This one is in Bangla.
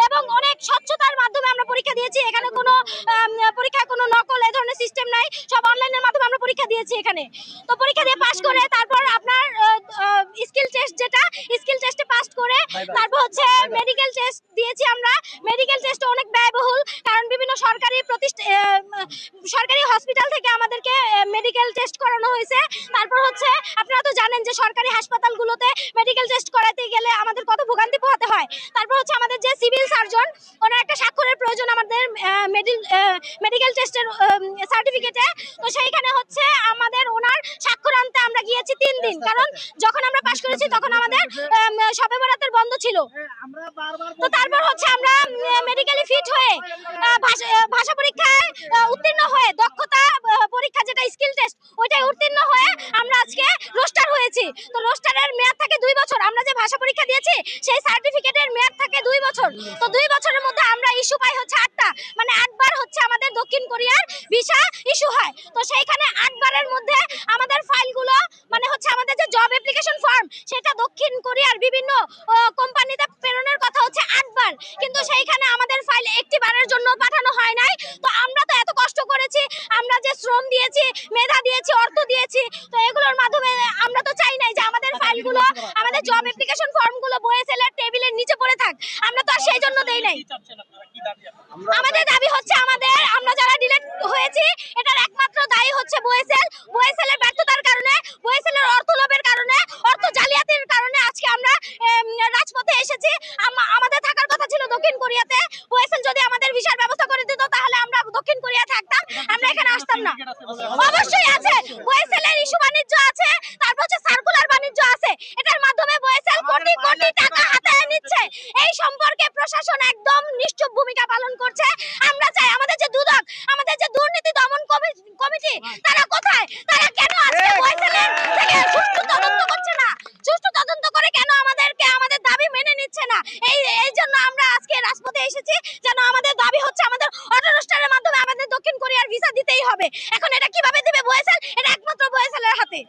এবং অনেক স্বচ্ছতার মাধ্যমে আমরা পরীক্ষা দিয়েছি। এখানে কোনো পরীক্ষায় কোনো নকল এই ধরনের সিস্টেম নাই, সব অনলাইনের মাধ্যমে আমরা পরীক্ষা দিয়েছি এখানে। তো পরীক্ষা দিয়ে পাস করে তারপর আপনার স্কিল টেস্ট, যেটা স্কিল টেস্টে পাস করে তারপর হচ্ছে মেডিকেল টেস্ট দিয়েছি আমরা। মেডিকেল টেস্ট অনেক ব্যয়বহুল, কারণ বিভিন্ন সরকারি সরকারি হসপিটাল থেকে আমাদেরকে মেডিকেল টেস্ট করানো হয়েছে। তারপর হচ্ছে আপনারা তো জানেন যে সরকারি হাসপাতালগুলোতে মেডিকেল টেস্ট করাতে গেলে আমাদের কত ভোগান্তি পোহাতে হয়। তারপর হচ্ছে আমাদের যে সিভিল সার্জন, ওনার একটা স্বাক্ষরের প্রয়োজন আমাদের মেডিকেল টেস্টের সার্টিফিকেটে। তো সেইখানে হচ্ছে আমাদের ওনার স্বাক্ষর আনতে আমরা গিয়েছি 3 দিন, কারণ যখন আমরা পাস করেছি তখন আমাদের শবে বরাতের বন্ধ ছিল। তো তারপর হচ্ছে আমরা মেডিকেলি ফিট হয়ে ভাষা পরীক্ষায় উত্তীর্ণ হয়ে, দক্ষতা পরীক্ষা যেটা স্কিল টেস্ট, ওইটাই উত্তীর্ণ হয়ে আমরা আজকে রোস্টার হয়েছি। তো রোস্টারের মেয়াদ থাকে 2 বছর। আমরা যে ভাষা পরীক্ষা দিয়েছি সেই সার্টিফিকেটের মেয়াদ থাকে 2 বছর। তো 2 বছরের মধ্যে আমরা ইস্যু পাই হচ্ছে 8টা, মানে 8 বার হচ্ছে আমাদের দক্ষিণ কোরিয়ার ভিসা ইস্যু হয়। তো সেইখানে 8 বারের মধ্যে আমাদের ফাইলগুলো, মানে হচ্ছে আমাদের যে জব অ্যাপ্লিকেশন ফর্ম, সেটা দক্ষিণ কোরিয়ার বিভিন্ন কোম্পানিতে প্রেরণের কথা হচ্ছে 8 বার, কিন্তু সেইখানে আমাদের ফাইল একটি বারের জন্য পাঠানো হয় নাই। তো আমরা তো এত কষ্ট করেছি, আমরা যে শ্রম দিয়েছি, মেধা দিয়েছি, অর্থ দিয়েছি, তো এগুলোর মাধ্যমে আমরা তো চাই নাই যে আমাদের ফাইলগুলো, আমাদের জব অ্যাপ্লিকেশন ফর্মগুলো বয়েসেলের টেবিলের নিচে পড়ে থাক। আমরা তো আর সেই জন্য দেই নাই। আমাদের দাবি হচ্ছে আমরা যারা ডিলেট হয়েছি, এটার একমাত্র দায়ী হচ্ছে বয়েসেলের ব্যর্থতার কারণে, বয়েসেলের অর্থ লোভের কারণে, অর্থ জালিয়াতির কারণে আজকে আমরা রাজপথে এসেছি। আমাদের থাকার কথা ছিল দক্ষিণ কোরিয়াতে। বয়েসেল যদি আমাদের ভিসার ব্যবস্থা করে দিত তাহলে আমরা দক্ষিণ কোরিয়া থাকতাম, আমরা এখানে আসতাম না। অবশ্যই আছে, বয়েসেলের ইস্যু বাণিজ্য আছে, তারপর হচ্ছে সার্কুলার বাণিজ্য আছে। এটার মাধ্যমে বয়েসেল কোটি কোটি টাকা হাতায় নিচ্ছে। এই সম্পর্কে প্রশাসন একদম নিশ্চুপ ভূমিকা পালন করছে। আমরা চাই আমাদের যে দুদক, আমাদের যে দুর্নীতি দমন কমিটি, তারা কোথায়? তারা কেন আজকে বয়েসেলের থেকে সুষ্ঠু তদন্ত করছে না? সুষ্ঠু তদন্ত করে কেন আমাদের দাবি মেনে নিচ্ছে না? এই জন্য আমরা আজকে রাজপথে এসেছি, যেন আমাদের দাবি হচ্ছে আমাদের অটো রোস্টারের মাধ্যমে আমাদের দক্ষিণ কোরিয়ার ভিসা দিতেই হবে। এখন এটা কিভাবে দিবে বয়েসেল? এটা একমাত্র বয়েসেলের হাতে।